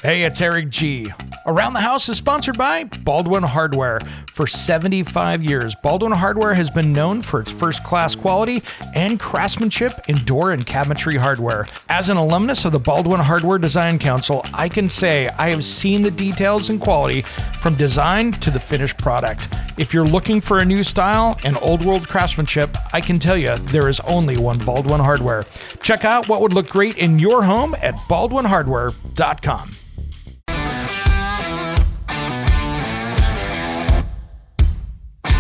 Hey, it's Eric G. Around the House is sponsored by Baldwin Hardware. For 75 years, Baldwin Hardware has been known for its first-class quality and craftsmanship in door and cabinetry hardware. As an alumnus of the Baldwin Hardware Design Council, I can say I have seen the details and quality from design to the finished product. If you're looking for a new style and old-world craftsmanship, I can tell you there is only one Baldwin Hardware. Check out what would look great in your home at baldwinhardware.com.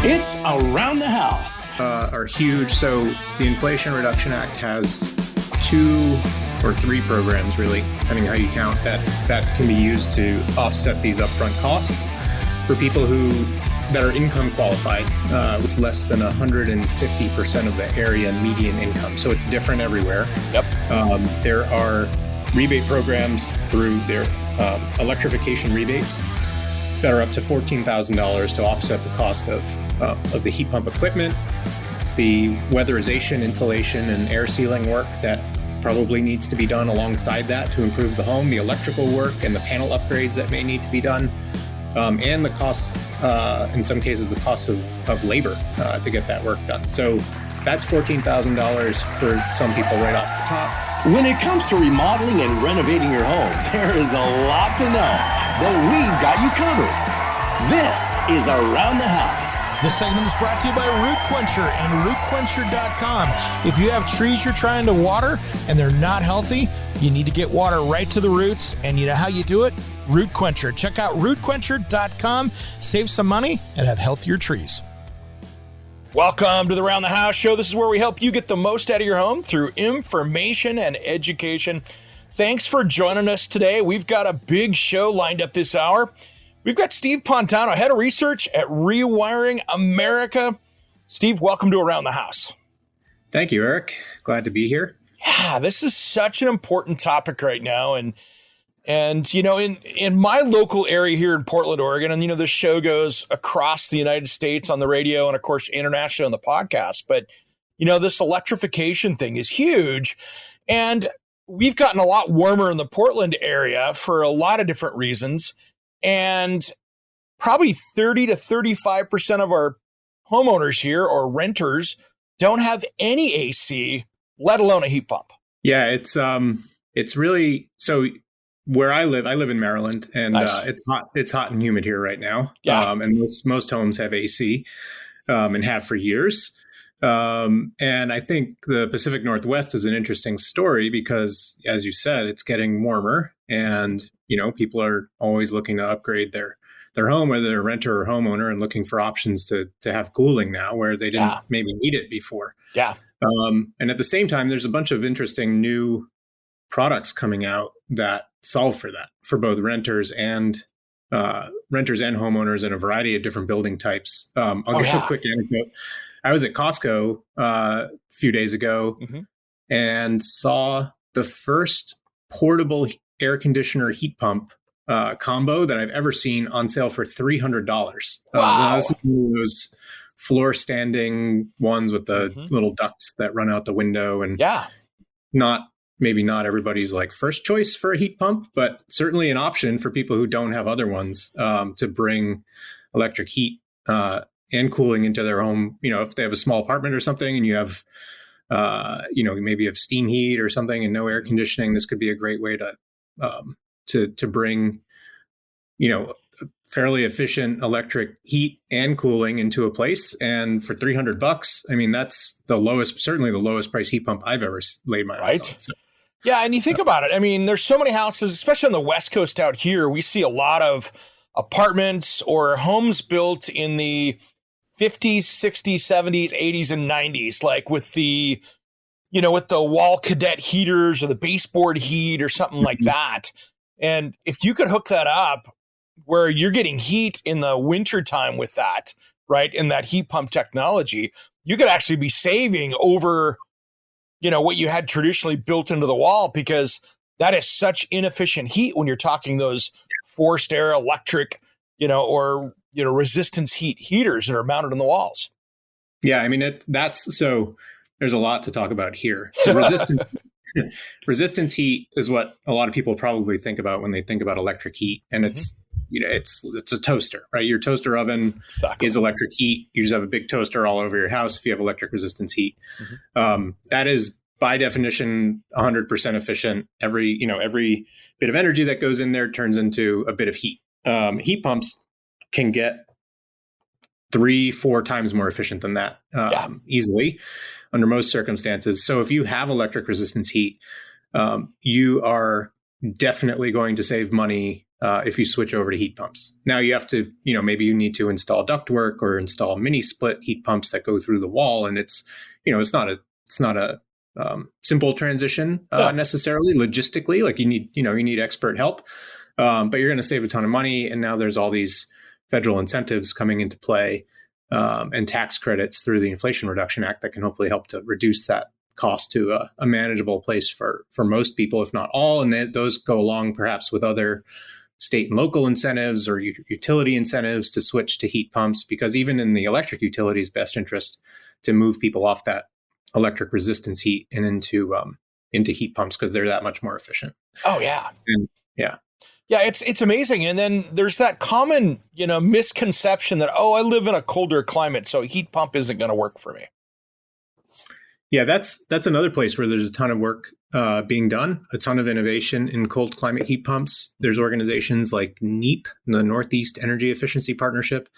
It's Around the House. Are huge. So the Inflation Reduction Act has 2 or 3 programs, really, depending how you count, that can be used to offset these upfront costs for people that are income qualified. It's less than 150% of the area median income. So it's different everywhere. Yep. There are rebate programs through their electrification rebates that are up to $14,000 to offset the cost of the heat pump equipment, the weatherization, insulation, and air sealing work that probably needs to be done alongside that to improve the home, the electrical work and the panel upgrades that may need to be done, and the costs, in some cases, the costs of labor to get that work done. So that's $14,000 for some people right off the top. When it comes to remodeling and renovating your home, there is a lot to know, but we've got you covered. This is Around the House. This segment is brought to you by Root Quencher and rootquencher.com. If you have trees you're trying to water and they're not healthy, you need to get water right to the roots. And you know how you do it? Root Quencher. Check out rootquencher.com. Save some money and have healthier trees. Welcome to the Around the House show. This is where we help you get the most out of your home through information and education. Thanks for joining us today. We've got a big show lined up this hour. We've got Steve Pontano, head of research at Rewiring America. Steve, welcome to Around the House. Thank you, Eric. Glad to be here. Yeah, this is such an important topic right now. And you know, in my local area here in Portland, Oregon, and, you know, this show goes across the United States on the radio and, of course, internationally on the podcast. But, you know, this electrification thing is huge. And we've gotten a lot warmer in the Portland area for a lot of different reasons. And probably 30 to 35% of our homeowners here or renters don't have any AC, let alone a heat pump. Yeah, it's really so. Where I live in Maryland, and nice. It's hot and humid here right now. Yeah. And most homes have AC, and have for years. And I think the Pacific Northwest is an interesting story because, as you said, it's getting warmer, and you know, people are always looking to upgrade their home, whether they're a renter or homeowner, and looking for options to have cooling now where they didn't maybe need it before. Yeah. And at the same time, there's a bunch of interesting new products coming out that solve for that, for both renters and homeowners in a variety of different building types. I'll give you a quick anecdote. I was at Costco a few days ago and saw the first portable air conditioner heat pump combo that I've ever seen on sale for $300. Wow. This is one of those floor standing ones with the little ducts that run out the window, and maybe not everybody's like first choice for a heat pump, but certainly an option for people who don't have other ones, to bring electric heat and cooling into their home. You know, if they have a small apartment or something and you have, maybe you have steam heat or something and no air conditioning, this could be a great way to bring, you know, fairly efficient electric heat and cooling into a place. And for $300, I mean, that's certainly the lowest price heat pump I've ever laid my eyes on. So. Yeah, and you think about it. I mean, there's so many houses, especially on the West Coast out here. We see a lot of apartments or homes built in the 50s, 60s, 70s, 80s, and 90s, like with the wall cadet heaters or the baseboard heat or something like that. And if you could hook that up where you're getting heat in the wintertime with that, right, in that heat pump technology, you could actually be saving over, you know, what you had traditionally built into the wall, because that is such inefficient heat when you're talking those forced air electric, or resistance heaters that are mounted on the walls. Yeah, I mean, that's so there's a lot to talk about here. So resistance resistance heat is what a lot of people probably think about when they think about electric heat. And it's a toaster, right? Your toaster oven is electric heat. You just have a big toaster all over your house if you have electric resistance heat. That is by definition 100% efficient. Every bit of energy that goes in there turns into a bit of heat. Heat pumps can get 3-4 times more efficient than that easily under most circumstances. So if you have electric resistance heat, you are definitely going to save money if you switch over to heat pumps. Now you have to, maybe you need to install ductwork or install mini split heat pumps that go through the wall, and it's not a simple transition necessarily logistically. Like you need expert help, but you're going to save a ton of money. And now there's all these federal incentives coming into play and tax credits through the Inflation Reduction Act that can hopefully help to reduce that cost to a manageable place for most people, if not all. And those go along perhaps with other state and local incentives or utility incentives to switch to heat pumps, because even in the electric utility's best interest to move people off that electric resistance heat and into heat pumps because they're that much more efficient. Oh yeah. Yeah, it's amazing. And then there's that common, misconception that, I live in a colder climate, so a heat pump isn't going to work for me. Yeah, that's another place where there's a ton of work being done, a ton of innovation in cold climate heat pumps. There's organizations like NEEP, the Northeast Energy Efficiency Partnership,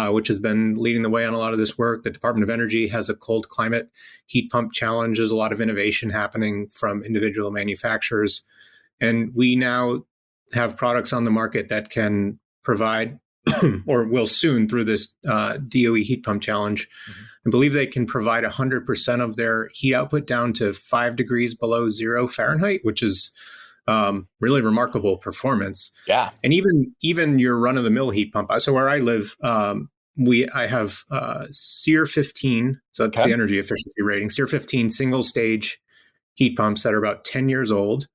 which has been leading the way on a lot of this work. The Department of Energy has a cold climate heat pump challenge. There's a lot of innovation happening from individual manufacturers. And we now have products on the market that can provide or will soon through this DOE heat pump challenge. I believe they can provide 100% of their heat output down to 5 degrees below 0 Fahrenheit, which is really remarkable performance. Yeah. And even your run-of-the-mill heat pump. So where I live, I have SEER 15, so that's the energy efficiency rating, SEER 15 single-stage heat pumps that are about 10 years old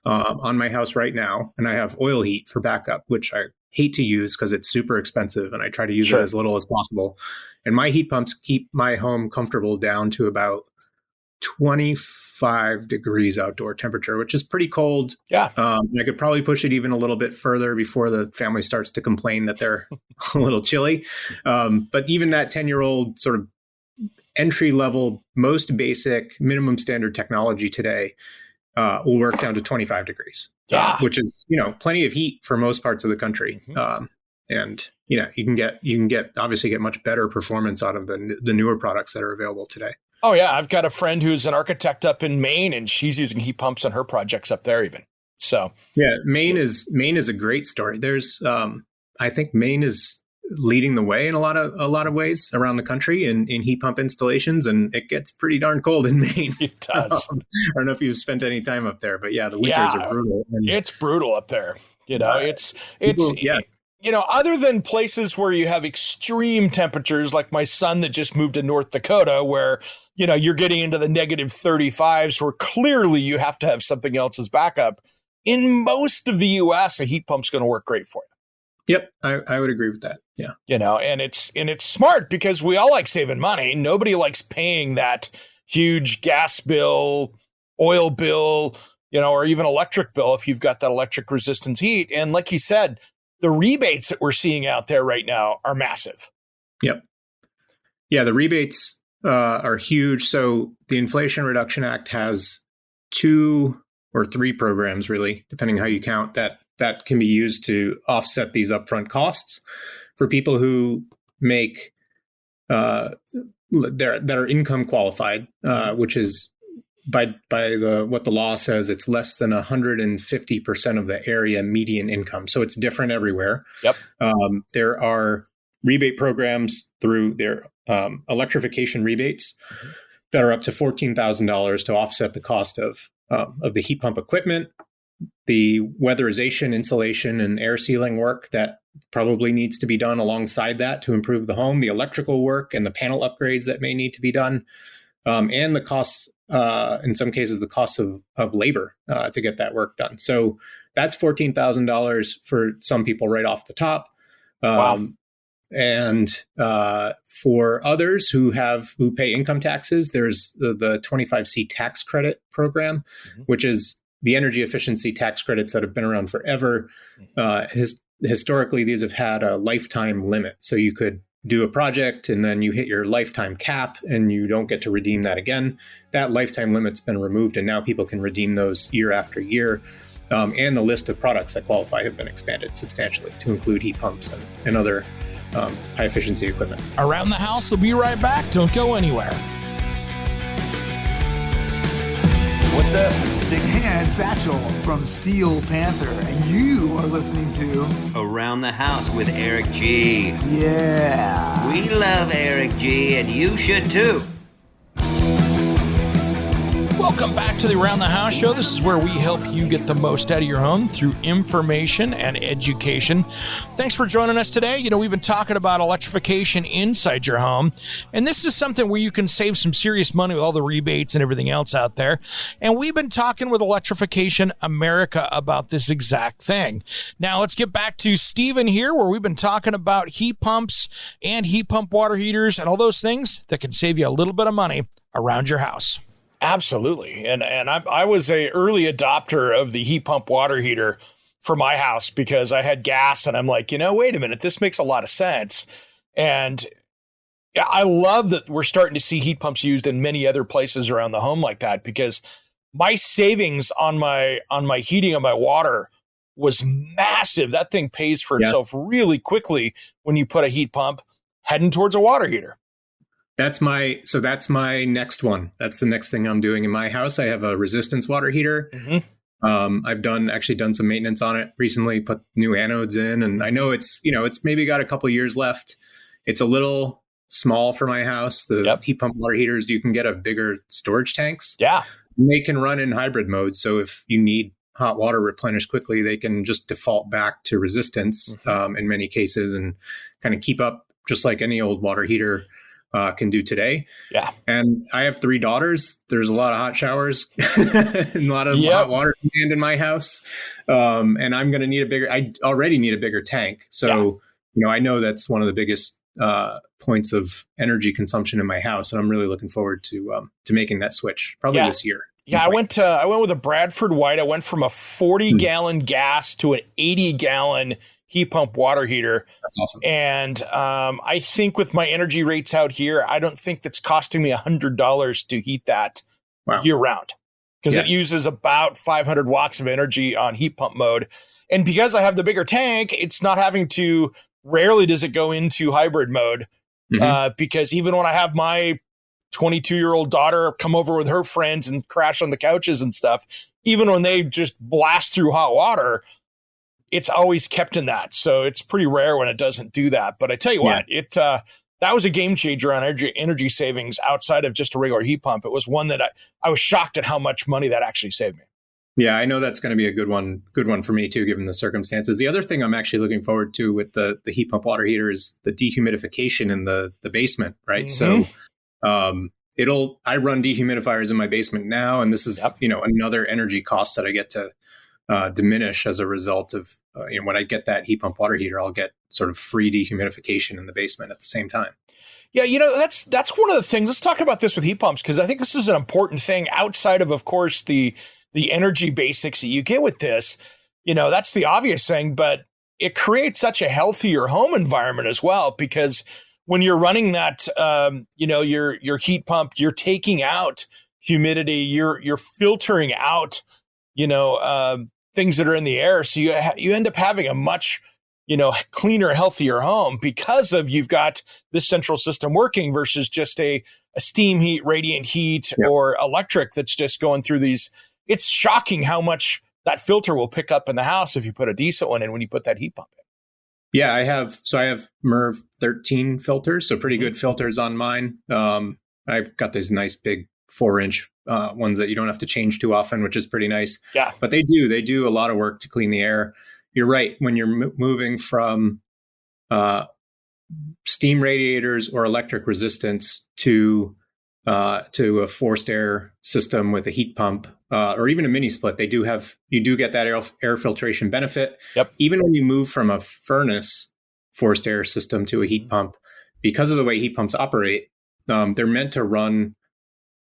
on my house right now. And I have oil heat for backup, which I hate to use because it's super expensive and I try to use it as little as possible. And my heat pumps keep my home comfortable down to about 25 degrees outdoor temperature, which is pretty cold. Yeah. I could probably push it even a little bit further before the family starts to complain that they're a little chilly. But even that 10-year-old sort of entry level, most basic minimum standard technology today will work down to 25 degrees, which is, plenty of heat for most parts of the country. And, you can obviously get much better performance out of the newer products that are available today. Oh yeah. I've got a friend who's an architect up in Maine, and she's using heat pumps on her projects up there even. So yeah, Maine is a great story. There's, I think Maine is leading the way in a lot of ways around the country in heat pump installations, and it gets pretty darn cold in Maine. It does. I don't know if you've spent any time up there, but the winters are brutal. It's brutal up there. Other than places where you have extreme temperatures, like my son that just moved to North Dakota, where, you're getting into the negative 35s, where clearly you have to have something else as backup. In most of the U.S., a heat pump's going to work great for you. Yep, I would agree with that. Yeah. And it's smart because we all like saving money. Nobody likes paying that huge gas bill, oil bill, or even electric bill if you've got that electric resistance heat. And like you said, the rebates that we're seeing out there right now are massive. Yep. Yeah, the rebates are huge. So the Inflation Reduction Act has 2 or 3 programs, really, depending how you count, that can be used to offset these upfront costs for people who make that are income qualified, which is by what the law says, it's less than 150% of the area median income. So it's different everywhere. Yep. There are rebate programs through their electrification rebates that are up to $14,000 to offset the cost of the heat pump equipment, the weatherization, insulation, and air sealing work that probably needs to be done alongside that to improve the home, the electrical work and the panel upgrades that may need to be done, and the costs, in some cases, the costs of labor to get that work done. So that's $14,000 for some people right off the top. Wow. And for others who pay income taxes, there's the 25C tax credit program, which is the energy efficiency tax credits that have been around forever. Historically, these have had a lifetime limit. So you could do a project and then you hit your lifetime cap and you don't get to redeem that again. That lifetime limit's been removed, and now people can redeem those year after year. And the list of products that qualify have been expanded substantially to include heat pumps and other high efficiency equipment. Around the House will be right back. Don't go anywhere. What's up? This is Stick Hand Satchel from Steel Panther, and you are listening to Around the House with Eric G. Yeah. We love Eric G, and you should too. Welcome back to the Around the House show. This is where we help you get the most out of your home through information and education. Thanks for joining us today. You know, we've been talking about electrification inside your home, and this is something where you can save some serious money with all the rebates and everything else out there. And we've been talking with Electrification America about this exact thing. Now, let's get back to Steven here, where we've been talking about heat pumps and heat pump water heaters and all those things that can save you a little bit of money around your house. Absolutely. And I was a early adopter of the heat pump water heater for my house because I had gas, and I'm like, wait a minute, this makes a lot of sense. And I love that we're starting to see heat pumps used in many other places around the home like that, because my savings on my heating and my water was massive. That thing pays for itself really quickly when you put a heat pump heading towards a water heater. That's my next one. That's the next thing I'm doing in my house. I have a resistance water heater. I've done some maintenance on it recently, put new anodes in, and I know it's maybe got a couple years left. It's a little small for my house. The heat pump water heaters, you can get a bigger storage tanks. Yeah. And they can run in hybrid mode. So if you need hot water replenished quickly, they can just default back to resistance in many cases and kind of keep up just like any old water heater can do today. Yeah. And I have 3 daughters. There's a lot of hot showers and a lot of hot water demand in my house. And I'm going to I already need a bigger tank. So, I know that's one of the biggest points of energy consumption in my house. And I'm really looking forward to making that switch probably this year. Yeah. I went with a Bradford White. I went from a 40 gallon gas to an 80 gallon heat pump water heater. That's awesome. And I think with my energy rates out here, I don't think that's costing me $100 to heat that year round, because it uses about 500 watts of energy on heat pump mode. And because I have the bigger tank, it's not rarely does it go into hybrid mode, because even when I have my 22-year-old daughter come over with her friends and crash on the couches and stuff, even when they just blast through hot water, it's always kept in that. So it's pretty rare when it doesn't do that. But I tell you what, that was a game changer on energy savings outside of just a regular heat pump. It was one that I was shocked at how much money that actually saved me. Yeah, I know that's going to be a good one for me too, given the circumstances. The other thing I'm actually looking forward to with the heat pump water heater is the dehumidification in the basement, right? So I run dehumidifiers in my basement now, and this is another energy cost that I get to diminish as a result of when I get that heat pump water heater, I'll get sort of free dehumidification in the basement at the same time. Yeah, that's one of the things. Let's talk about this with heat pumps, because I think this is an important thing outside of course, the energy basics that you get with this. That's the obvious thing, but it creates such a healthier home environment as well, because when you're running that, your heat pump, you're taking out humidity, you're filtering out, things that are in the air. So you end up having a much, cleaner, healthier home because you've got this central system working versus just a steam heat, radiant heat, or electric that's just going through these. It's shocking how much that filter will pick up in the house if you put a decent one in when you put that heat pump in. Yeah, I have MERV 13 filters, so pretty good filters on mine. I've got these nice big 4-inch ones that you don't have to change too often, which is pretty nice. Yeah. But they do a lot of work to clean the air. You're right. When you're moving from steam radiators or electric resistance to a forced air system with a heat pump or even a mini split, you do get that air filtration benefit. Yep. Even when you move from a furnace forced air system to a heat pump, because of the way heat pumps operate, they're meant to run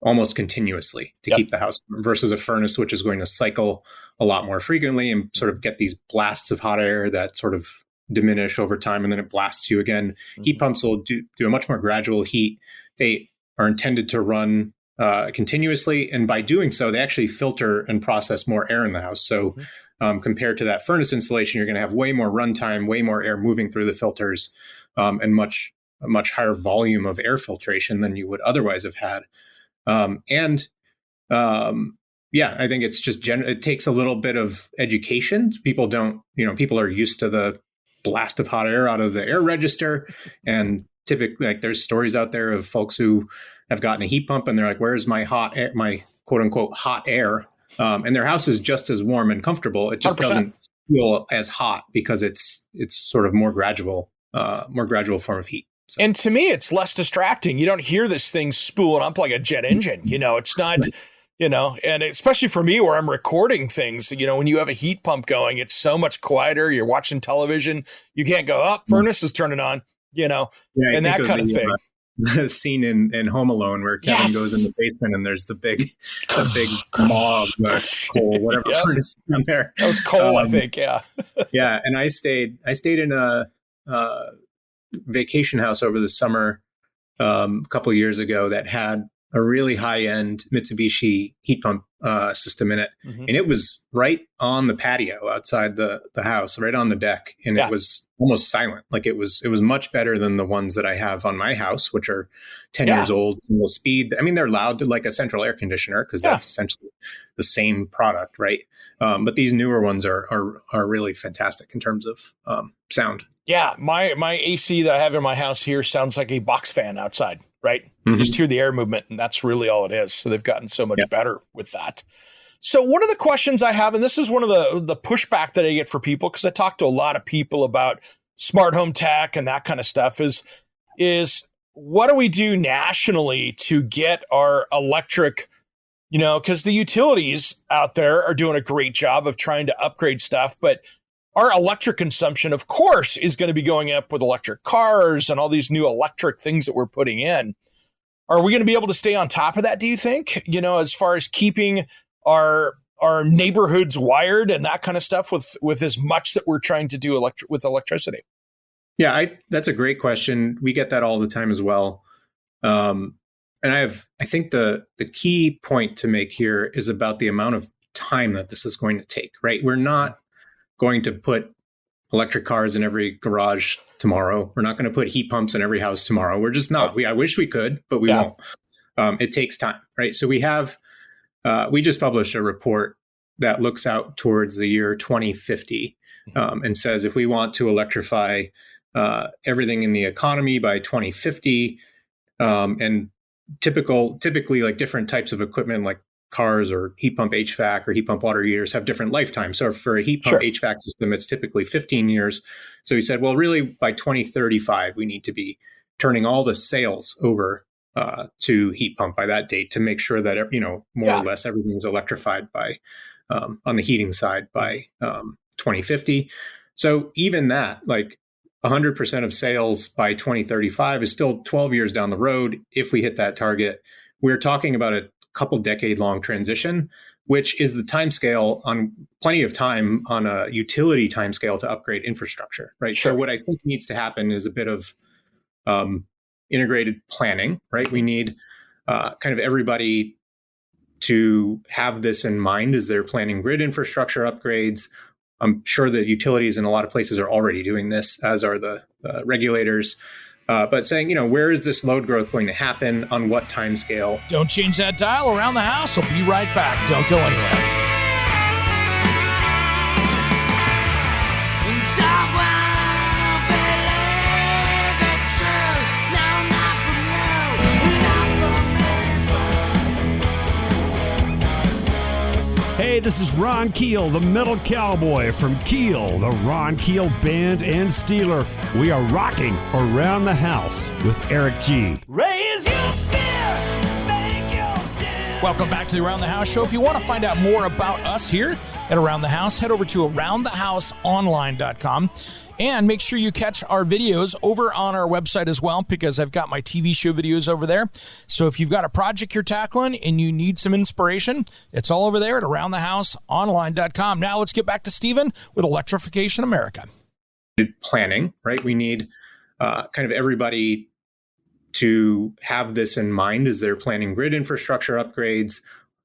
almost continuously to keep the house warm, versus a furnace, which is going to cycle a lot more frequently and sort of get these blasts of hot air that sort of diminish over time, and then it blasts you again. Heat pumps will do a much more gradual heat. They are intended to run continuously, and by doing so, they actually filter and process more air in the house. So compared to that furnace installation, you're going to have way more runtime, way more air moving through the filters, and a much higher volume of air filtration than you would otherwise have had. I think it's just it takes a little bit of education. People are used to the blast of hot air out of the air register, and typically, like, there's stories out there of folks who have gotten a heat pump and they're like, "Where's my hot air, my quote unquote hot air?" And their house is just as warm and comfortable. It just 100%. Doesn't feel as hot because it's sort of more gradual form of heat. So. And to me, it's less distracting. You don't hear this thing spooling up like a jet engine. It's not, and especially for me where I'm recording things, when you have a heat pump going, it's so much quieter. You're watching television. You can't go up, furnace is turning on, and that kind of thing. The scene in Home Alone where Kevin goes in the basement and there's the big log, coal, whatever furnace down there. That was coal, I think. Yeah. Yeah. And I stayed in a vacation house over the summer a couple of years ago that had a really high-end Mitsubishi heat pump system in it. And it was right on the patio outside the house, right on the deck. And it was almost silent. Like it was much better than the ones that I have on my house, which are 10 years old, single speed. I mean, they're loud, like a central air conditioner, because that's essentially the same product, right? But these newer ones are really fantastic in terms of sound. Yeah, my AC that I have in my house here sounds like a box fan outside, right? You just hear the air movement, and that's really all it is. So they've gotten so much better with that. So one of the questions I have, and this is one of the pushback that I get for people, because I talk to a lot of people about smart home tech and that kind of stuff, is what do we do nationally to get our electric, because the utilities out there are doing a great job of trying to upgrade stuff, but our electric consumption, of course, is going to be going up with electric cars and all these new electric things that we're putting in. Are we going to be able to stay on top of that, do you think? As far as keeping our neighborhoods wired and that kind of stuff with as much that we're trying to do with electricity? Yeah, that's a great question. We get that all the time as well. And I think the key point to make here is about the amount of time that this is going to take, right? We're not going to put electric cars in every garage tomorrow. We're not going to put heat pumps in every house tomorrow. We're just not. I wish we could, but we won't. It takes time, right? So we just published a report that looks out towards the year 2050 and says if we want to electrify everything in the economy by 2050, and typically like different types of equipment like cars or heat pump HVAC or heat pump water heaters have different lifetimes. So for a heat pump HVAC system, it's typically 15 years. So he said, well, really by 2035, we need to be turning all the sales over to heat pump by that date to make sure that, more or less everything's electrified by on the heating side by 2050. So even that, like 100% of sales by 2035 is still 12 years down the road. If we hit that target, we're talking about a couple decade long transition, which is the time scale on plenty of time on a utility time scale to upgrade infrastructure, right? So what I think needs to happen is a bit of integrated planning, right? We need kind of everybody to have this in mind as they're planning grid infrastructure upgrades. I'm sure that utilities in a lot of places are already doing this, as are the regulators. But saying, where is this load growth going to happen? On what time scale? Don't change that dial. Around the House. I'll be right back. Don't go anywhere. Hey, this is Ron Keel, the Metal Cowboy from Keel, the Ron Keel Band and Steeler. We are rocking Around the House with Eric G. Raise your fist, make your stand. Welcome back to the Around the House show. If you want to find out more about us here at Around the House, head over to aroundthehouseonline.com. And make sure you catch our videos over on our website as well, because I've got my TV show videos over there. So if you've got a project you're tackling and you need some inspiration, it's all over there at aroundthehouseonline.com. Now let's get back to Stephen with Electrification America. Planning, right? We need kind of everybody to have this in mind as they're planning grid infrastructure upgrades.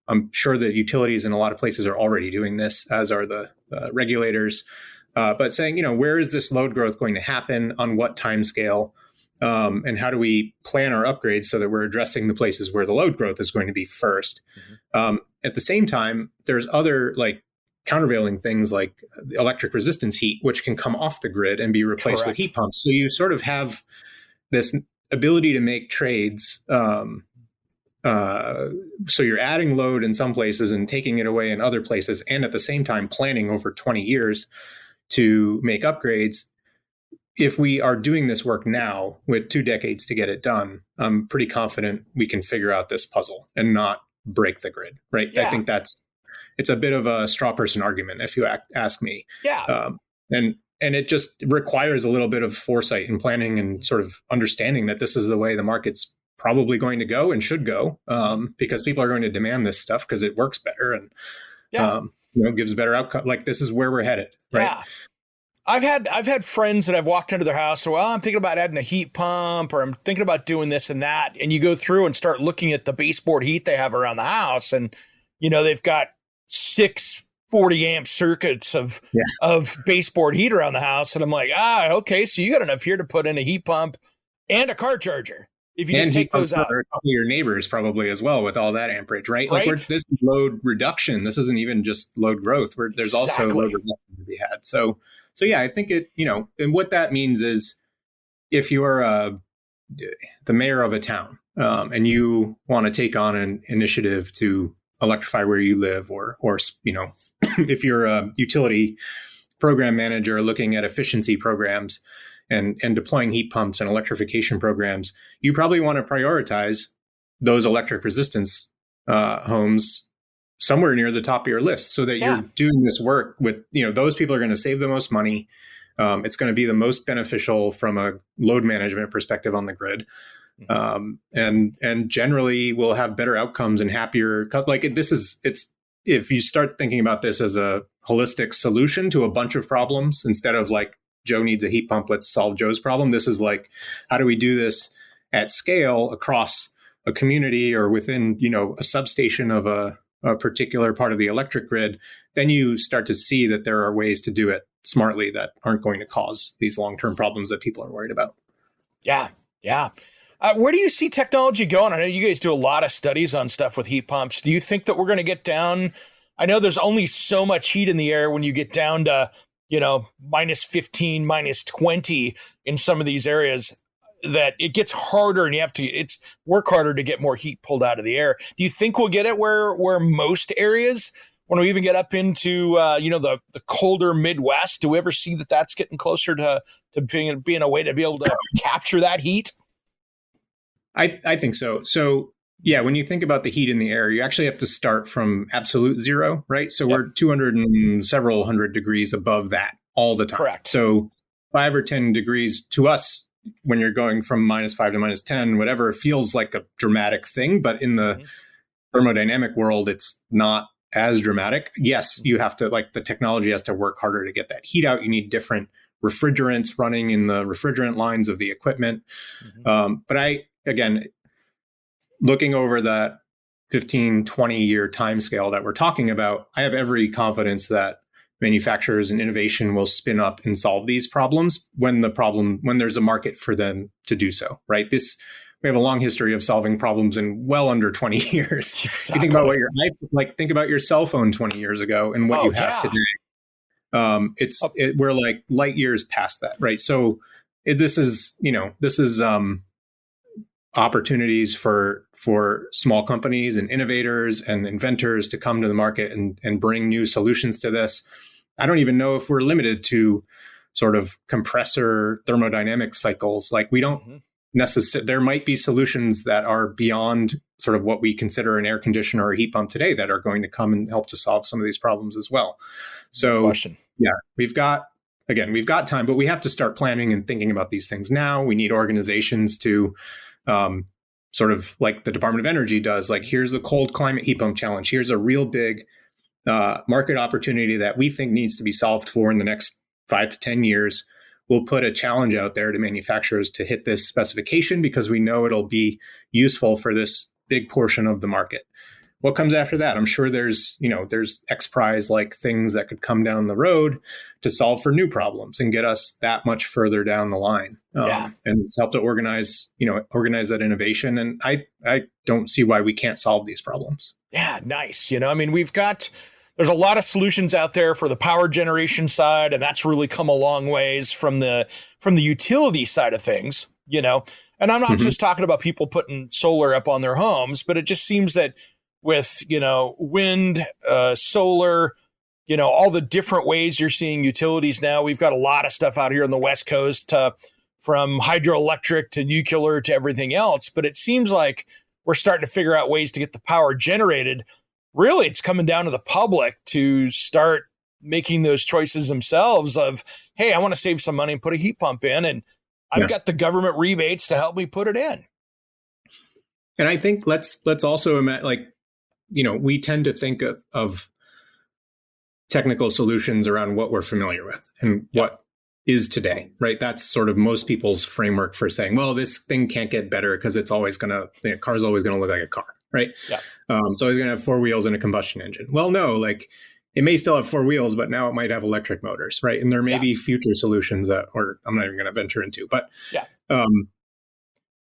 I'm sure that utilities in a lot of places are already doing this, as are the regulators. But saying, where is this load growth going to happen, on what time scale, and how do we plan our upgrades so that we're addressing the places where the load growth is going to be first? At the same time, there's other countervailing things like electric resistance heat, which can come off the grid and be replaced with heat pumps. So you sort of have this ability to make trades. So you're adding load in some places and taking it away in other places, and at the same time planning over 20 years to make upgrades. If we are doing this work now with 2 decades to get it done, I'm pretty confident we can figure out this puzzle and not break the grid, right? Yeah. I think it's a bit of a straw person argument, if you ask me. Yeah. And it just requires a little bit of foresight and planning and sort of understanding that this is the way the market's probably going to go and should go, because people are going to demand this stuff because it works better and gives better outcome. This is where we're headed, right? Yeah. I've had friends that I've walked into their house. So, I'm thinking about adding a heat pump, or I'm thinking about doing this and that. And you go through and start looking at the baseboard heat they have around the house, and they've got 6 40-amp circuits of baseboard heat around the house. And I'm like, okay, so you got enough here to put in a heat pump and a car charger. If you just take those out. A couple of your neighbors probably as well with all that amperage, right? This is load reduction. This isn't even just load growth. There's also load reduction to be had. So yeah, I think and what that means is if you're the mayor of a town and you want to take on an initiative to electrify where you live, or if you're a utility program manager looking at efficiency programs and deploying heat pumps and electrification programs, you probably want to prioritize those electric resistance homes somewhere near the top of your list, so that you're doing this work with, those people are going to save the most money. It's going to be the most beneficial from a load management perspective on the grid. And generally we'll have better outcomes and happier, because if you start thinking about this as a holistic solution to a bunch of problems, instead of Joe needs a heat pump, let's solve Joe's problem. This is how do we do this at scale across a community or within, a substation of a particular part of the electric grid? Then you start to see that there are ways to do it smartly that aren't going to cause these long-term problems that people are worried about. Yeah. Yeah. Where do you see technology going? I know you guys do a lot of studies on stuff with heat pumps. Do you think that we're going to get down? I know there's only so much heat in the air when you get down to, minus 15, minus 20 in some of these areas, that it gets harder and you have to work harder to get more heat pulled out of the air. Do you think we'll get it where most areas, when we even get up into, the colder Midwest, do we ever see that that's getting closer to being a way to be able to capture that heat? I think so. So yeah, when you think about the heat in the air, you actually have to start from absolute zero, right? So we're 200 and several hundred degrees above that all the time. Correct. So 5 or 10 degrees to us, when you're going from -5 to -10, whatever, feels like a dramatic thing. But in the thermodynamic world, it's not as dramatic. Yes, you have to, the technology has to work harder to get that heat out. You need different refrigerants running in the refrigerant lines of the equipment. But again, looking over that 15, 20-year time scale that we're talking about, I have every confidence that manufacturers and innovation will spin up and solve these problems when there's a market for them to do so, right? We have a long history of solving problems in well under 20 years. Exactly. If you think about think about your cell phone 20 years ago and what you have today. We're light years past that, right? So this is opportunities for small companies and innovators and inventors to come to the market and bring new solutions to this. I don't even know if we're limited to sort of compressor thermodynamic cycles. We don't necessarily, there might be solutions that are beyond sort of what we consider an air conditioner or a heat pump today that are going to come and help to solve some of these problems as well. So yeah, we've got again, we've got time, but we have to start planning and thinking about these things now. We need organizations to sort of like the Department of Energy does, like, here's the cold climate heat pump challenge. Here's a real big market opportunity that we think needs to be solved for in the next 5 to 10 years. We'll put a challenge out there to manufacturers to hit this specification because we know it'll be useful for this big portion of the market. What comes after that? I'm sure there's X Prize like things that could come down the road to solve for new problems and get us that much further down the line. And it's helped to organize that innovation. And I don't see why we can't solve these problems. Yeah, nice. There's a lot of solutions out there for the power generation side, and that's really come a long ways from the utility side of things, And I'm not just talking about people putting solar up on their homes, but it just seems that with, wind, solar, all the different ways you're seeing utilities now. We've got a lot of stuff out here on the West Coast, from hydroelectric to nuclear to everything else. But it seems like we're starting to figure out ways to get the power generated. Really, it's coming down to the public to start making those choices themselves of, hey, I want to save some money and put a heat pump in, and I've got the government rebates to help me put it in. And I think let's also we tend to think of technical solutions around what we're familiar with and what is today, right? That's sort of most people's framework for saying, well, this thing can't get better because it's always the car's always going to look like a car, right? Yeah. It's always going to have 4 wheels and a combustion engine. Well, no, it may still have 4 wheels, but now it might have electric motors, right? And there may be future solutions or I'm not even going to venture into, but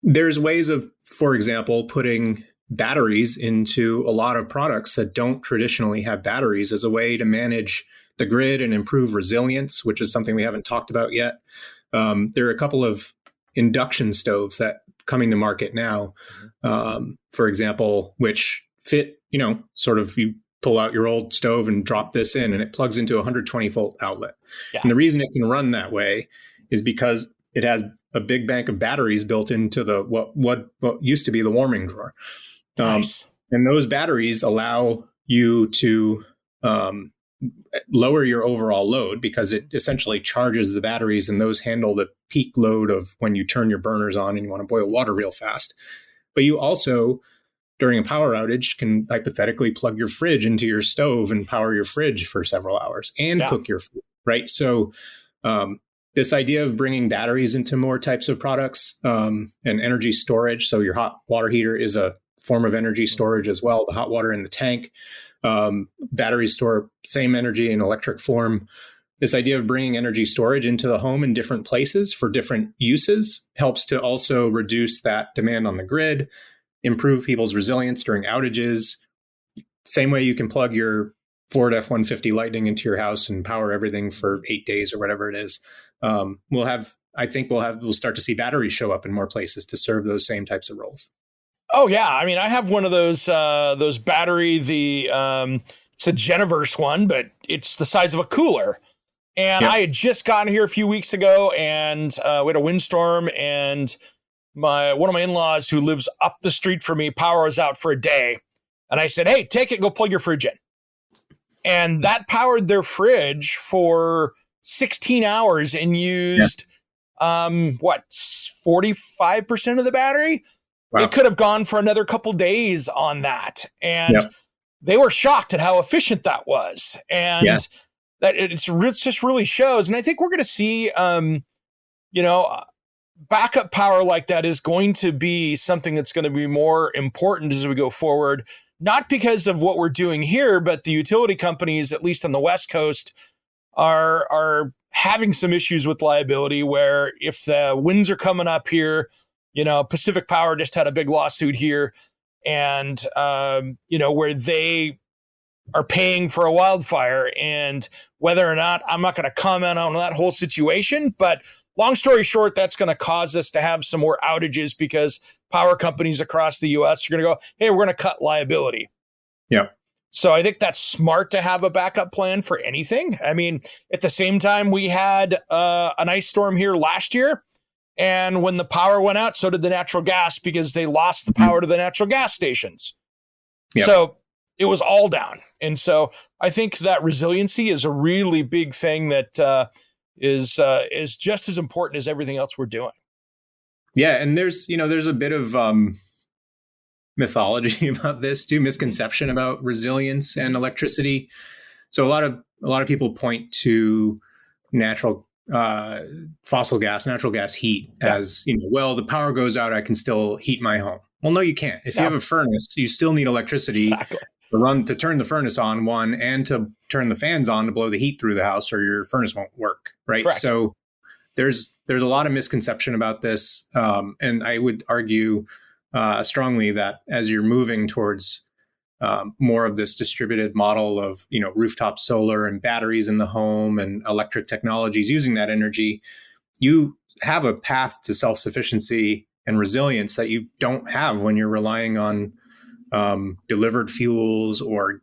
there's ways of, for example, putting batteries into a lot of products that don't traditionally have batteries as a way to manage the grid and improve resilience, which is something we haven't talked about yet. There are a couple of induction stoves that coming to market now, for example, which fit, sort of you pull out your old stove and drop this in and it plugs into a 120 volt outlet. Yeah. And the reason it can run that way is because it has a big bank of batteries built into the what used to be the warming drawer. Nice. And those batteries allow you to lower your overall load because it essentially charges the batteries, and those handle the peak load of when you turn your burners on and you want to boil water real fast. But you also, during a power outage, can hypothetically plug your fridge into your stove and power your fridge for several hours and cook your food, right? So this idea of bringing batteries into more types of products and energy storage. So your hot water heater is a form of energy storage as well. The hot water in the tank, batteries store same energy in electric form. This idea of bringing energy storage into the home in different places for different uses helps to also reduce that demand on the grid, improve people's resilience during outages. Same way you can plug your Ford F-150 Lightning into your house and power everything for 8 days or whatever it is. We'll start to see batteries show up in more places to serve those same types of roles. Oh yeah, I mean, I have one of those battery. It's a Geniverse one, but it's the size of a cooler. And I had just gotten here a few weeks ago, and we had a windstorm, and one of my in-laws who lives up the street from me, power was out for a day, and I said, "Hey, take it, go plug your fridge in," and that powered their fridge for 16 hours and used 45% of the battery. Wow. It could have gone for another couple days on that. And they were shocked at how efficient that was. And that it just really shows. And I think we're going to see, backup power like that is going to be something that's going to be more important as we go forward, not because of what we're doing here, but the utility companies, at least on the West Coast, are having some issues with liability where if the winds are coming up here, Pacific Power just had a big lawsuit here, and, where they are paying for a wildfire, and whether or not, I'm not going to comment on that whole situation, but long story short, that's going to cause us to have some more outages because power companies across the U.S. are going to go, hey, we're going to cut liability. Yeah. So I think that's smart to have a backup plan for anything. I mean, at the same time, we had an ice storm here last year. And when the power went out, so did the natural gas because they lost the power to the natural gas stations. Yep. So it was all down. And so I think that resiliency is a really big thing that is just as important as everything else we're doing. Yeah, and there's a bit of mythology about this too, misconception about resilience and electricity. So a lot of people point to natural gas heat as, well, the power goes out, I can still heat my home. Well, no, you can't. If you have a furnace, you still need electricity to turn the furnace on, one, and to turn the fans on to blow the heat through the house, or your furnace won't work, right? Correct. So there's a lot of misconception about this, and I would argue strongly that as you're moving towards more of this distributed model of rooftop solar and batteries in the home and electric technologies using that energy, you have a path to self-sufficiency and resilience that you don't have when you're relying on delivered fuels or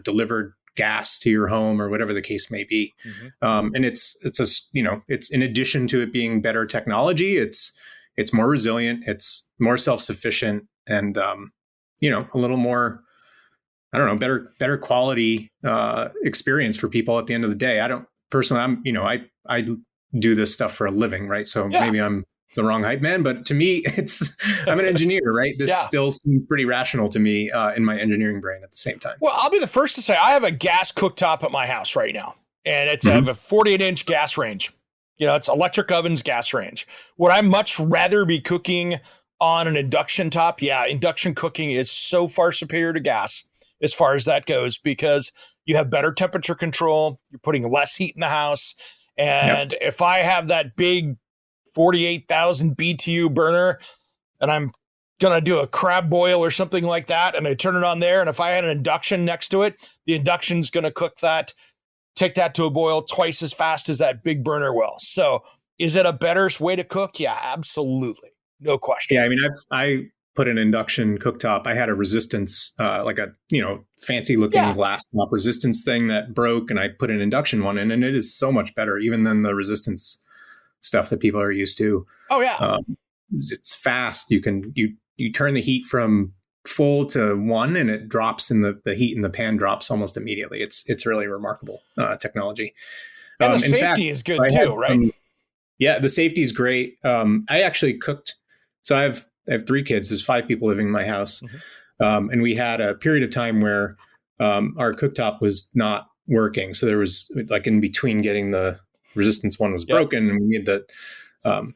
delivered gas to your home or whatever the case may be. And it's in addition to it being better technology, it's more resilient, it's more self-sufficient, and a little more, better quality experience for people at the end of the day. I don't personally, I do this stuff for a living, right? So maybe I'm the wrong hype man, but to me, I'm an engineer, right? This still seems pretty rational to me in my engineering brain at the same time. Well, I'll be the first to say I have a gas cooktop at my house right now, and I have a 48-inch gas range. It's electric ovens, gas range. Would I much rather be cooking on an induction top? Yeah, induction cooking is so far superior to gas as far as that goes, because you have better temperature control. You're putting less heat in the house. And if I have that big 48,000 BTU burner and I'm going to do a crab boil or something like that, and I turn it on there, and if I had an induction next to it, the induction's going to cook that, take that to a boil twice as fast as that big burner will. So is it a better way to cook? Yeah, absolutely. No question. Yeah, I mean, I put an induction cooktop. I had a resistance, like a, fancy looking glass top resistance thing that broke, and I put an induction one in, and it is so much better even than the resistance stuff that people are used to. Oh yeah. It's fast. You turn the heat from full to 1, and it drops in the heat in the pan drops almost immediately. It's really remarkable technology. And the safety is good too, right? Yeah, the safety is great. I actually cooked. So I have 3 kids. There's 5 people living in my house. And we had a period of time where our cooktop was not working. So there was, like, in between getting the resistance one was broken and we need the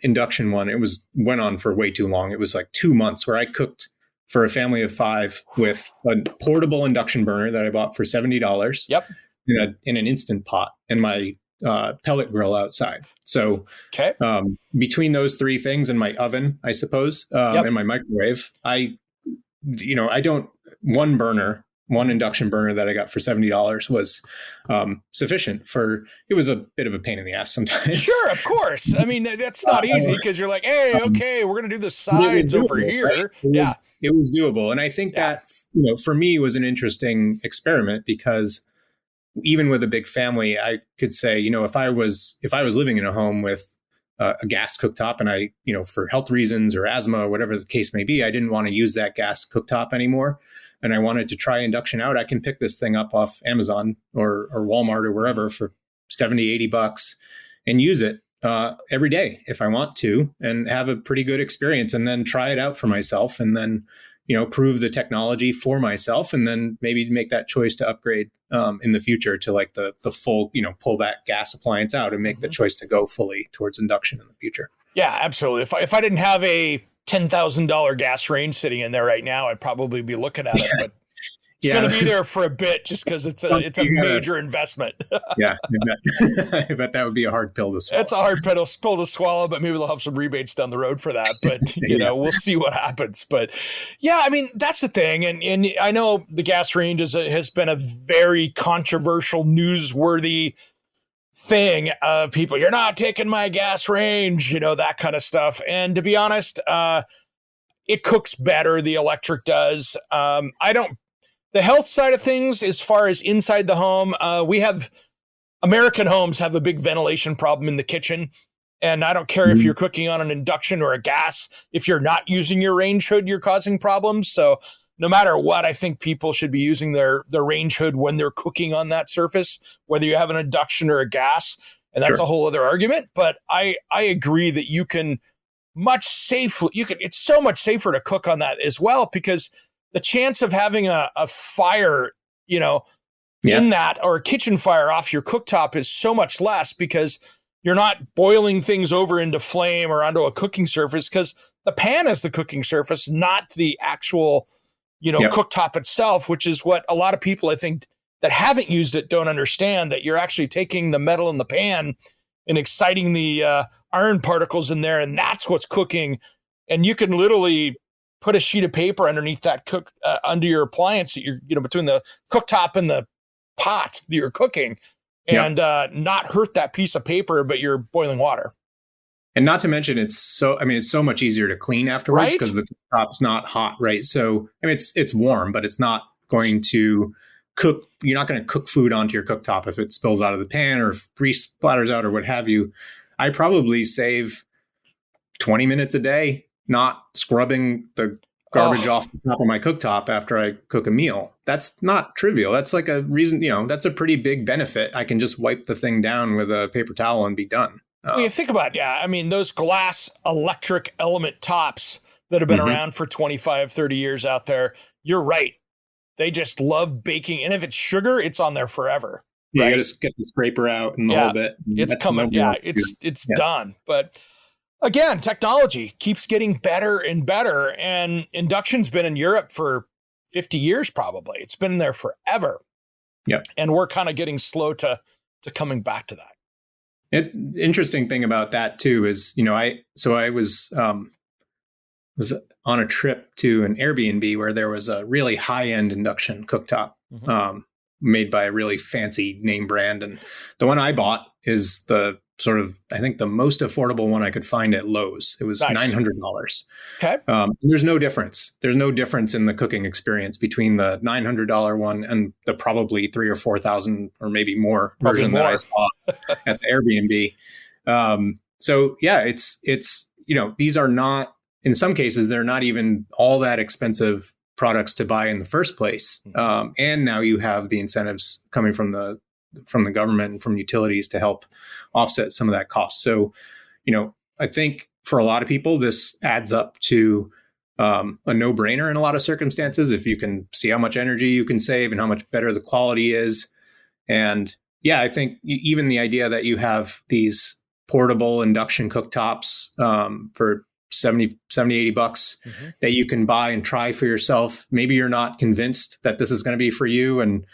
induction one. It went on for way too long. It was like 2 months where I cooked for a family of 5 with a portable induction burner that I bought for $70 in an Instant Pot and my pellet grill outside. So between those 3 things and my oven, I suppose, and my microwave, one induction burner that I got for $70 was sufficient for, it was a bit of a pain in the ass sometimes. Sure, of course. I mean, that's not easy because you're like, hey, okay, we're going to do the sides over here. Right? It was doable. And I think that, for me was an interesting experiment because even with a big family, I could say, if I was living in a home with a gas cooktop and I, for health reasons or asthma or whatever the case may be, I didn't want to use that gas cooktop anymore. And I wanted to try induction out, I can pick this thing up off Amazon or Walmart or wherever for $70, $80 and use it every day if I want to, and have a pretty good experience, and then try it out for myself, and then, prove the technology for myself, and then maybe make that choice to upgrade in the future to like the full, pull that gas appliance out and make the choice to go fully towards induction in the future. Yeah, absolutely. If I didn't have a $10,000 gas range sitting in there right now, I'd probably be looking at it, but it's going to be there for a bit just because it's a major investment. Yeah, I bet that would be a hard pill to swallow. It's a hard pill to swallow, but maybe they'll have some rebates down the road for that. But we'll see what happens. But yeah, I mean, that's the thing, and I know the gas range has been a very controversial, newsworthy thing of people, you're not taking my gas range, that kind of stuff. And to be honest, it cooks better. The electric does. The health side of things, as far as inside the home, American homes have a big ventilation problem in the kitchen. And I don't care if you're cooking on an induction or a gas, if you're not using your range hood, you're causing problems. So no matter what, I think people should be using their range hood when they're cooking on that surface, whether you have an induction or a gas. And that's Sure. a whole other argument. But I agree that you can it's so much safer to cook on that as well, because the chance of having a fire, in that, or a kitchen fire off your cooktop is so much less, because you're not boiling things over into flame or onto a cooking surface, because the pan is the cooking surface, not the actual, cooktop itself, which is what a lot of people, I think, that haven't used it don't understand, that you're actually taking the metal in the pan and exciting the iron particles in there, and that's what's cooking. And you can literally put a sheet of paper underneath that under your appliance that you're, between the cooktop and the pot that you're cooking, and not hurt that piece of paper, but you're boiling water. And not to mention, it's so much easier to clean afterwards, because the top's not hot, right? So, it's warm, but it's not going to cook. You're not going to cook food onto your cooktop if it spills out of the pan or if grease splatters out or what have you. I probably save 20 minutes a day not scrubbing the garbage off the top of my cooktop after I cook a meal. That's not trivial. That's like a reason, that's a pretty big benefit. I can just wipe the thing down with a paper towel and be done. Well, you think about it, those glass electric element tops that have been around for 25, 30 years out there, you're right. They just love baking. And if it's sugar, it's on there forever. Yeah, right? You got to get the scraper out and hold it. It's coming. Yeah, it's done. But again, technology keeps getting better and better. And induction's been in Europe for 50 years, probably. It's been there forever. Yep. And we're kind of getting slow to coming back to that. Interesting thing about that too is, I was on a trip to an Airbnb where there was a really high-end induction cooktop made by a really fancy name brand. And the one I bought is the sort of, I think, the most affordable one I could find at Lowe's. It was $900. Okay. There's no difference. There's no difference in the cooking experience between the $900 one and the probably $3,000 or $4,000 or maybe more version that I saw at the Airbnb. So yeah, it's these are not, in some cases, they're not even all that expensive products to buy in the first place. And now you have the incentives coming from the government and from utilities to help offset some of that cost. So, I think for a lot of people, this adds up to a no-brainer in a lot of circumstances. If you can see how much energy you can save and how much better the quality is. And yeah, I think even the idea that you have these portable induction cooktops for $70, $80 that you can buy and try for yourself. Maybe you're not convinced that this is going to be for you, and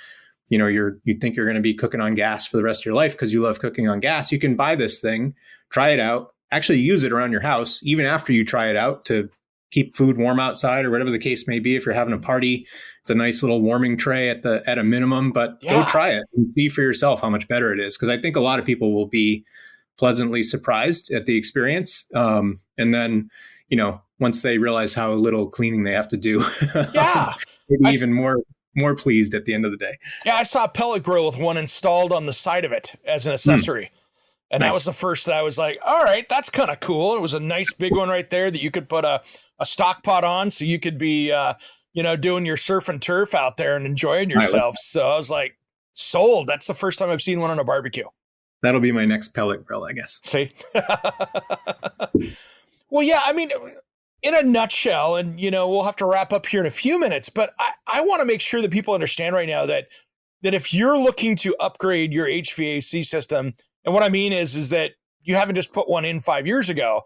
you think you're going to be cooking on gas for the rest of your life because you love cooking on gas. You can buy this thing, try it out, actually use it around your house, even after you try it out, to keep food warm outside or whatever the case may be. If you're having a party, it's a nice little warming tray at a minimum, but go try it and see for yourself how much better it is. Because I think a lot of people will be pleasantly surprised at the experience. And then, once they realize how little cleaning they have to do, maybe even more pleased at the end of the day. Yeah, I saw a pellet grill with one installed on the side of it as an accessory. And that was the first that I was like, all right, that's kind of cool. It was a nice big one right there that you could put a stock pot on, so you could be, doing your surf and turf out there and enjoying yourself. So I was like, sold. That's the first time I've seen one on a barbecue. That'll be my next pellet grill, I guess. See? Well, yeah, in a nutshell, and, we'll have to wrap up here in a few minutes, but I want to make sure that people understand right now that if you're looking to upgrade your HVAC system, and what I mean is that you haven't just put one in 5 years ago,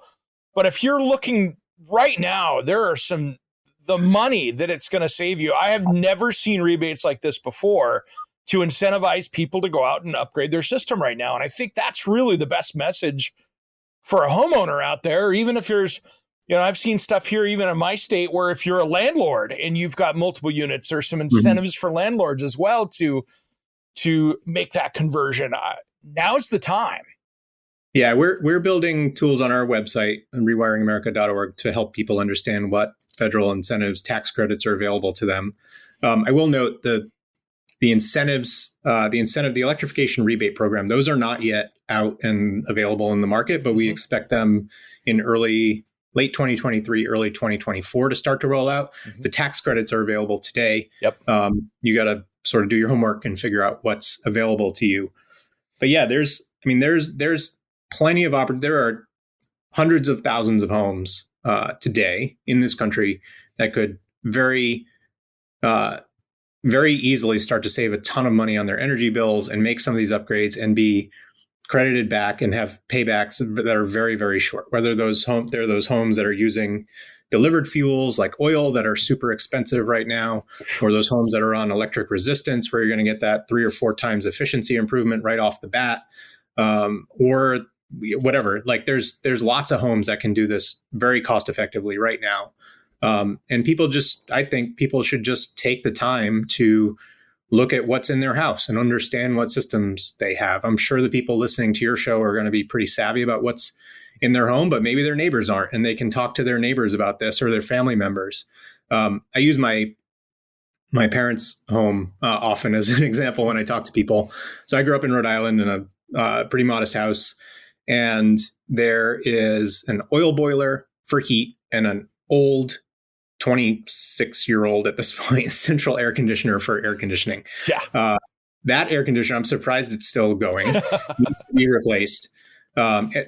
but if you're looking right now, there are the money that it's going to save you. I have never seen rebates like this before to incentivize people to go out and upgrade their system right now. And I think that's really the best message for a homeowner out there. Even if there's, I've seen stuff here, even in my state, where if you're a landlord and you've got multiple units, there's some incentives for landlords as well to make that conversion. Now's the time. Yeah, we're building tools on our website, rewiringamerica.org, to help people understand what federal incentives, tax credits are available to them. I will note the incentives, the electrification rebate program, those are not yet out and available in the market, but we expect them in late 2023, early 2024 to start to roll out. The tax credits are available today. Yep. You got to sort of do your homework and figure out what's available to you. But yeah, there's mean, there's plenty of there are hundreds of thousands of homes today in this country that could very easily start to save a ton of money on their energy bills and make some of these upgrades and be credited back and have paybacks that are very, very short. Whether they're those homes that are using delivered fuels like oil that are super expensive right now, or those homes that are on electric resistance where you're going to get that 3 or 4 times efficiency improvement right off the bat, or whatever. Like there's lots of homes that can do this very cost effectively right now. And I think people should just take the time to look at what's in their house and understand what systems they have. I'm sure the people listening to your show are going to be pretty savvy about what's in their home, but maybe their neighbors aren't, and they can talk to their neighbors about this or their family members. I use my parents' home often as an example when I talk to people. So I grew up in Rhode Island in a pretty modest house, and there is an oil boiler for heat and an old 26-year-old at this point central air conditioner for air conditioning. Yeah. That air conditioner, I'm surprised it's still going, needs to be replaced.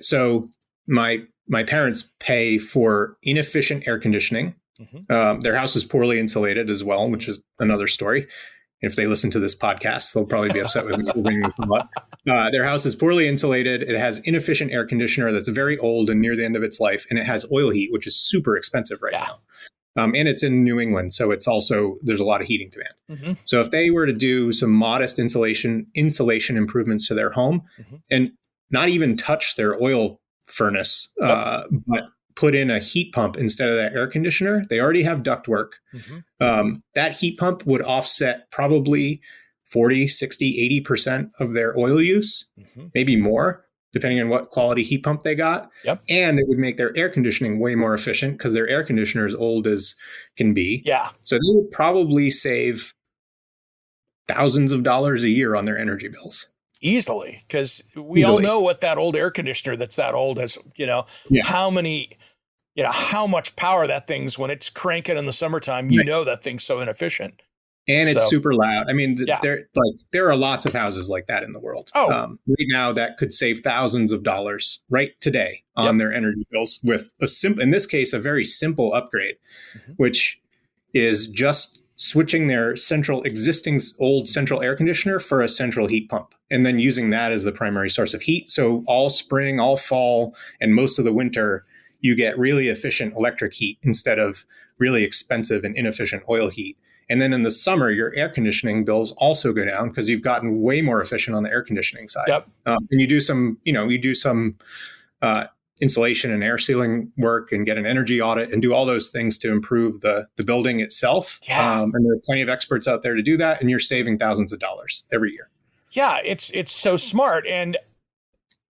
So my parents pay for inefficient air conditioning. Mm-hmm. Their house is poorly insulated as well, which is another story. If they listen to this podcast, they'll probably be upset with me for bringing this up. Their house is poorly insulated. It has inefficient air conditioner that's very old and near the end of its life. And it has oil heat, which is super expensive right now. And it's in New England. So there's a lot of heating demand. Mm-hmm. So if they were to do some modest insulation improvements to their home, mm-hmm. and not even touch their oil furnace, but put in a heat pump instead of that air conditioner, they already have ductwork. Mm-hmm. That heat pump would offset probably 40, 60, 80% of their oil use, mm-hmm. maybe more, depending on what quality heat pump they got. Yep. And it would make their air conditioning way more efficient because their air conditioner is old as can be. Yeah. So they would probably save thousands of dollars a year on their energy bills. Easily, because we all know what that old air conditioner that's that old has, how much power that thing's when it's cranking in the summertime, that thing's so inefficient. And it's super loud. I mean, there are lots of houses like that in the world. Right now that could save thousands of dollars right today on their energy bills with in this case, a very simple upgrade, mm-hmm. which is just switching their existing old central air conditioner for a central heat pump, and then using that as the primary source of heat. So all spring, all fall, and most of the winter, you get really efficient electric heat instead of really expensive and inefficient oil heat. And then in the summer, your air conditioning bills also go down because you've gotten way more efficient on the air conditioning side. Yep. And you do some insulation and air sealing work and get an energy audit and do all those things to improve the building itself. Yeah. And there are plenty of experts out there to do that. And you're saving thousands of dollars every year. Yeah, it's so smart. And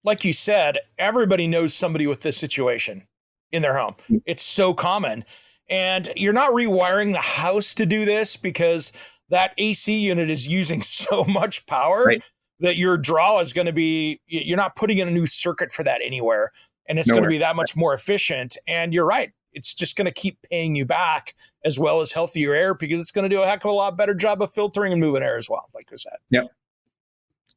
like you said, everybody knows somebody with this situation in their home. Mm-hmm. It's so common. And you're not rewiring the house to do this because that AC unit is using so much power that your draw is going to be, you're not putting in a new circuit for that anywhere. And it's going to be that much more efficient. And you're right. It's just going to keep paying you back as well as healthier air because it's going to do a heck of a lot better job of filtering and moving air as well, like I said. Yep.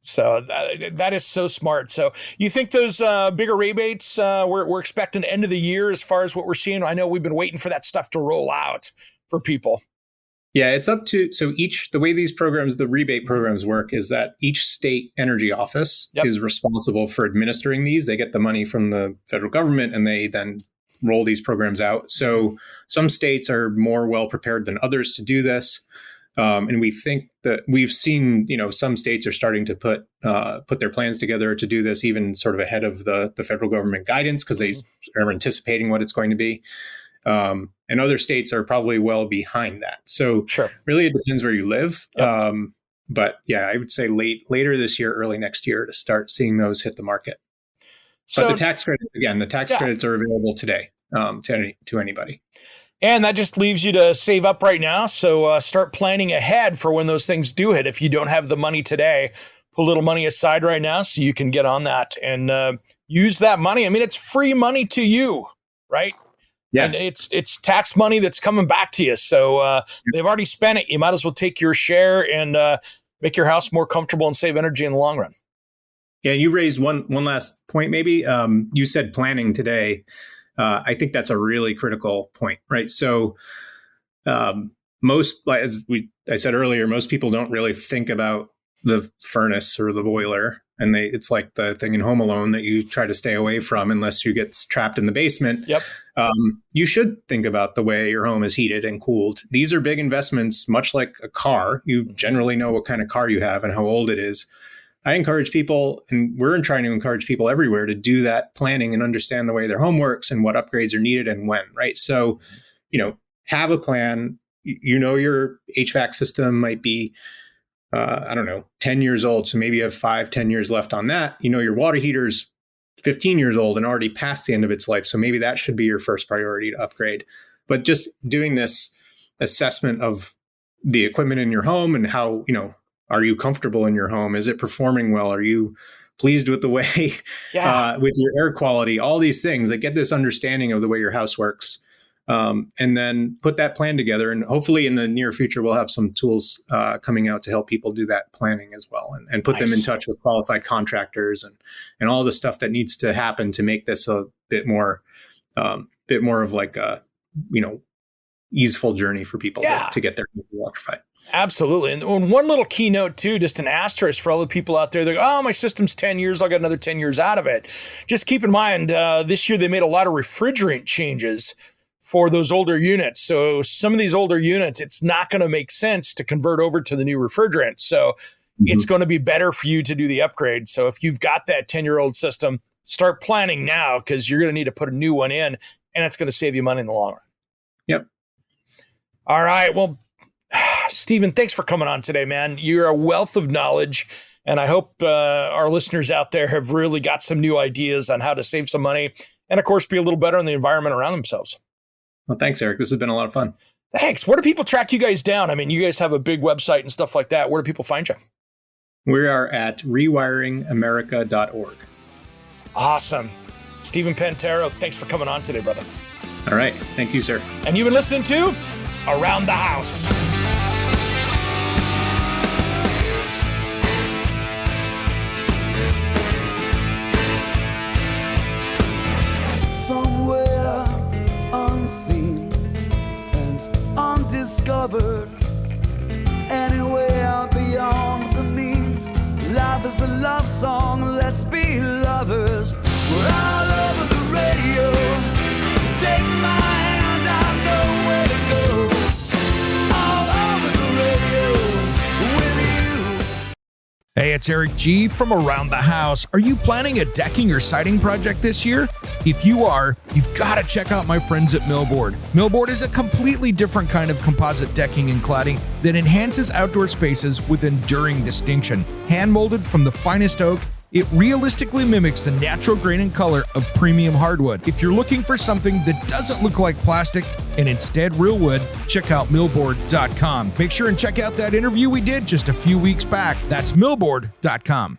So that is so smart. So you think those bigger rebates, we're expecting end of the year as far as what we're seeing? I know we've been waiting for that stuff to roll out for people. Yeah, it's up to, the way these programs, the rebate programs work is that each state energy office is responsible for administering these. They get the money from the federal government and they then roll these programs out. So some states are more well prepared than others to do this. And we think that we've seen, some states are starting to put their plans together to do this even sort of ahead of the federal government guidance because they are anticipating what it's going to be. And other states are probably well behind that. So really it depends where you live. Yep. But yeah, I would say later this year, early next year to start seeing those hit the market. But the tax credits, credits are available today to anybody. And that just leaves you to save up right now. So start planning ahead for when those things do hit. If you don't have the money today, put a little money aside right now so you can get on that and use that money. I mean, it's free money to you, right? Yeah. And it's tax money that's coming back to you. So they've already spent it. You might as well take your share and make your house more comfortable and save energy in the long run. Yeah, you raised one last point, maybe. You said planning today. I think that's a really critical point, right? So I said earlier, most people don't really think about the furnace or the boiler. And it's like the thing in Home Alone that you try to stay away from unless you get trapped in the basement. Yep. You should think about the way your home is heated and cooled. These are big investments, much like a car. You generally know what kind of car you have and how old it is. I encourage people, and we're trying to encourage people everywhere to do that planning and understand the way their home works and what upgrades are needed and when, right? So, have a plan. Your HVAC system might be, 10 years old. So maybe you have 5-10 years left on that. Your water heater's 15 years old and already past the end of its life. So maybe that should be your first priority to upgrade. But just doing this assessment of the equipment in your home and how, are you comfortable in your home? Is it performing well? Are you pleased with the way, with your air quality, all these things that get this understanding of the way your house works. And then put that plan together. And hopefully in the near future, we'll have some tools coming out to help people do that planning as well and put them in touch with qualified contractors and all the stuff that needs to happen to make this a bit more of like a, easeful journey for people to get their homes electrified. Absolutely. And one little keynote too, just an asterisk for all the people out there that go, oh, my system's 10 years. I'll get another 10 years out of it. Just keep in mind, this year they made a lot of refrigerant changes for those older units. So some of these older units, it's not going to make sense to convert over to the new refrigerant. So it's going to be better for you to do the upgrade. So if you've got that 10-year-old system, start planning now because you're going to need to put a new one in and it's going to save you money in the long run. Yep. All right. Well, Stephen, thanks for coming on today, man. You're a wealth of knowledge, and I hope our listeners out there have really got some new ideas on how to save some money and, of course, be a little better on the environment around themselves. Well, thanks, Eric. This has been a lot of fun. Thanks. Where do people track you guys down? I mean, you guys have a big website and stuff like that. Where do people find you? We are at rewiringamerica.org. Awesome. Stephen Pantero, thanks for coming on today, brother. All right. Thank you, sir. And you've been listening to Around the House. Somewhere unseen and undiscovered, anywhere beyond the mean. Life is a love song, let's be lovers. We're all over the radio. Take my hand, I know where to go. All over the radio with you. Hey, it's Eric G. from Around the House. Are you planning a decking or siding project this year? If you are, you've got to check out my friends at Millboard. Millboard is a completely different kind of composite decking and cladding that enhances outdoor spaces with enduring distinction. Hand-molded from the finest oak, it realistically mimics the natural grain and color of premium hardwood. If you're looking for something that doesn't look like plastic and instead real wood, check out millboard.com. Make sure and check out that interview we did just a few weeks back. That's millboard.com.